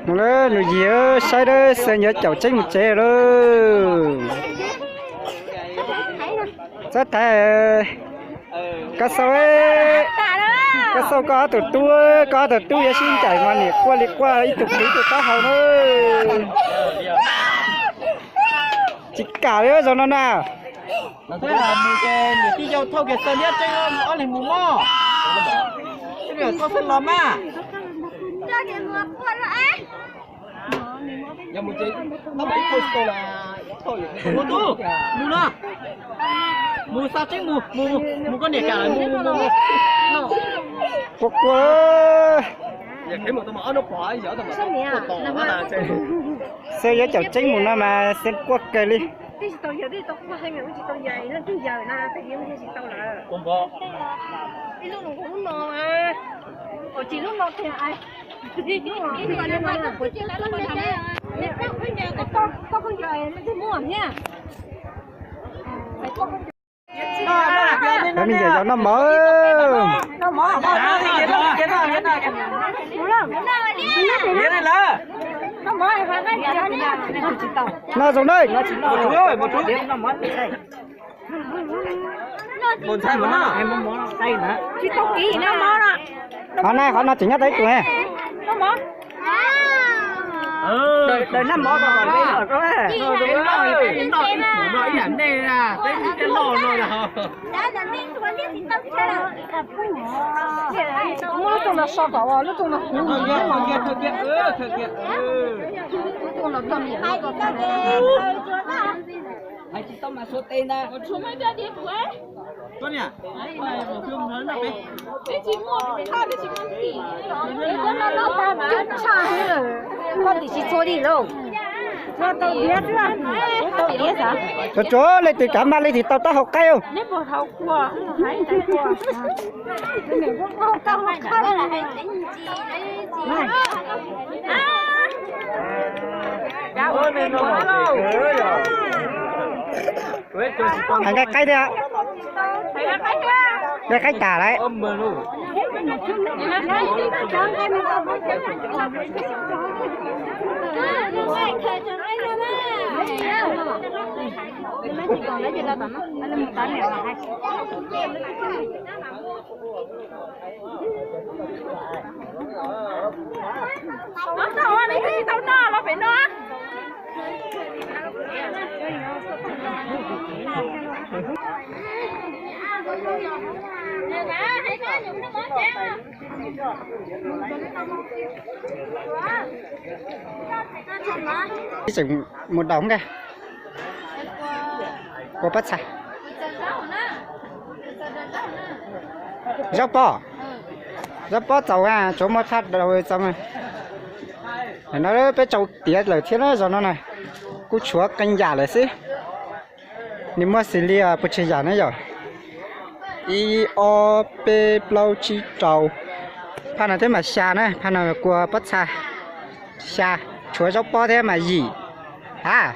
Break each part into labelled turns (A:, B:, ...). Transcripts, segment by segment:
A: nó nó gì ơ sai đó sai nhớ chậu tránh một chế rồi rất thề cá sấu ấy cá sấu có từ tua xin chảy mà liệt qua ít tục tí từ tao hầu nữa chỉ cả đấy rồi nó nào
B: thế là mù cái đi giao thâu cái sơn nhất chơi nó là mù mò cái điều có sơn lắm à nhà mù chơi nó bị phơi tôi là thôi mù tu mù na mù sao chứ mù con đẻ cả mù
A: cuộc quá
B: cái một tao mà nó bỏ giờ tao mà tổ nó là chơi
A: xe nhớ chậu tránh một nó mà xem quất cây đi
C: cái gì tàu giờ đi tàu qua hai ngày chỉ tàu dài nó cứ giờ na tự nhiên cái gì tàu là
B: không có
C: cái lúc nó cũng nọ à ở chỉ lúc nọ thì ai cái gọi là mà của chị là con này nè con con giờ nó cứ mua nhá
A: đấy mình giờ cho nó mở nó giống đây
B: một chút nó món một sai món nào em muốn món say nữa
C: chị tao kỹ nó món đó
A: họ nó chỉ nhắc đấy tụi em
C: nó món
B: đời năm món rồi bây giờ có đấy nó ý ảnh đây là cái lò rồi là
C: nó trồng là sao cả nó trồng là
B: thực hiện
C: nó trồng là tầm gì
B: ai chỉ tao mà số tên ra
C: số mấy đứa đi của ấy
B: con nhỉ một film lớn là
C: cái chỉ mua cái chỉ mua gì nó ta mà cha rồi con thì chỉ cho đi đâu cho tao biết chứ tao biết hả
A: cho chỗ lấy từ cả mà lấy thì tao học cây không
C: nếu mà học qua phải tay qua mình cũng không tao học khai là hay tính gì đấy
B: Cảm ơn mình rồi.
A: Anh cái đấy ạ. Cái cách tả đấy.
B: Âm mà luôn.
C: Tao ăn đi, tao no, nó phải no.
A: Chỉ một đống đây. Có bắt sai. Rau bò chậu à, chỗ mới phát đầu xong rồi. Nó bé chậu tía lời thế nó rồi nó này. Cú chúa canh giả lại xí. Nhưng mà xử lý à, bữa chơi giả nữa rồi. I O P plau chi trầu. Phan là thế mà xa nữa, phan là của bắt sai. Xa, chúa rau bò thế mà gì? À,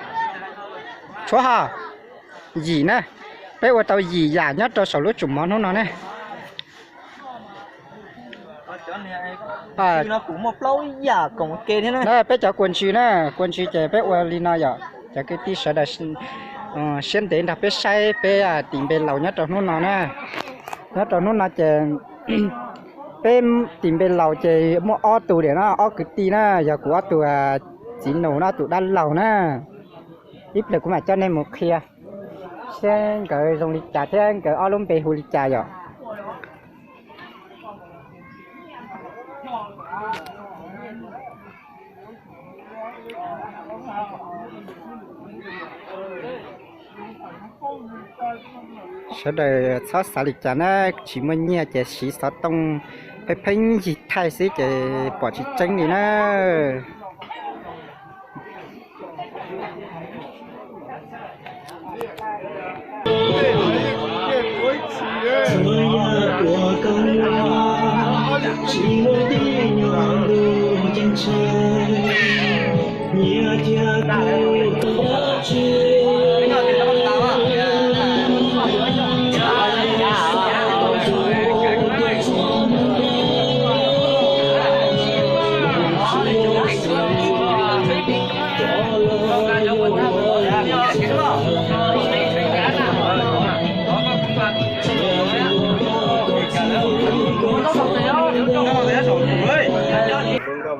A: chúa hả? Gì nữa? Bé của tao gì giả nhất cho sầu lúa chủng món nó này.
B: Nó cũng một lâu giả cũng kê thế này.
A: Đó bé cháu quần chú nè, quần chú trẻ bé qua Lina giờ, cháu cái tí sợ là xem đến đặc biệt say bé à tìm bé lầu nhất trong nó nè, nhất trong nó trẻ bé tìm bé lầu trẻ mua ô tù để nó ô cái tí nè, giờ của tù à chỉ nổ nó tụ đan lầu nè, ít là cũng mà cho nên một kia, xem cái dùng lịch trả thêm cái ô lông bé hồ lịch trả rồi. Sau đây sáu sáu lịch trả nó chỉ muốn nhẹ chỉ xí sáu tông phải phải gì thay xí chỉ bỏ chỉ tránh đi nữa.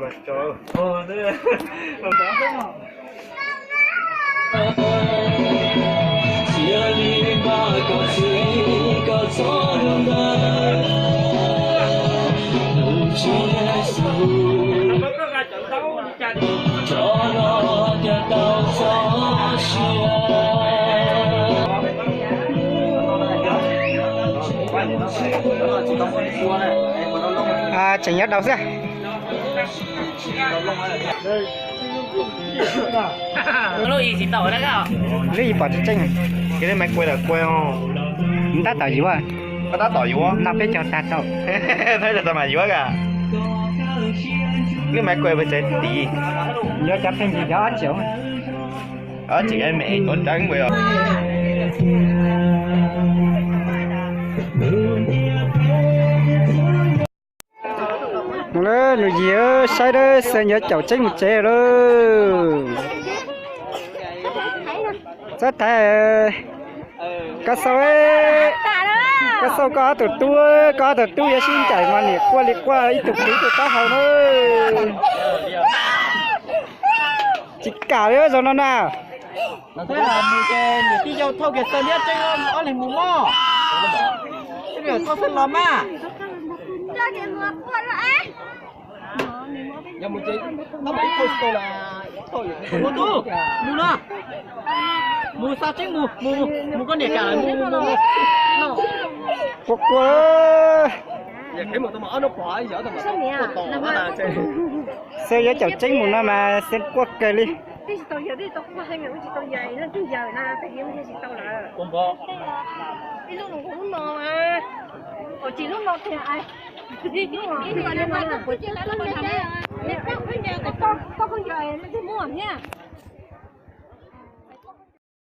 D: mà trời. Ồ, nữa. Không có thế nào.
A: À, chẳng nhất đâu ra.
B: Nó gì chỉ tàu đó cả.
A: Lấy gì bỏ cho chanh.
D: Cái này mày quay là quay không?
A: Chúng ta tỏ gì quá.
D: Có tá tỏi quá.
A: Nó phải cho ta tỏ.
D: Thấy là tao mà quá cả. Cái mày quay với trái tí.
A: Nhớ chấp thêm gì đó chịu.
D: Ở chị em mẹ có trắng vậy rồi.
A: Nó lùi gì ơ, sai đó, sai nhớ chậu chanh một chế rồi. Rất thề. Cá sấu ấy. Cá sấu có tụt tua xin chảy mà nè qua ít tụt ta hầu nữa. Chỉ cả nữa rồi nó nào.
B: Thế là mù cái những cái dâu thâu cái sơn nhất chứ nó là mù mò. Cái điều thâu sơn lắm à. Giờ mù chơi nó bị post là thôi. Mù tu, mù na. Mù sao chứ mù có nè cả mù.
A: Quốc quá.
B: Giờ cái mù tao mà nó bỏ giờ tao mà tổ nó là chơi.
A: Sao nhớ chậu chanh một nó mà xin quốc cây đi.
C: Cái tàu giờ đi tàu qua hai ngày chỉ tàu dài nó cứ giờ na phải kiếm cái gì tàu là.
B: Không có.
C: Cái lúc nó cũng no à. Ở chỉ lúc nó thì ai. Cái gì mà nó của chị lại nó đây. Nếu có cái nhà có con giờ nó đi mua nhá.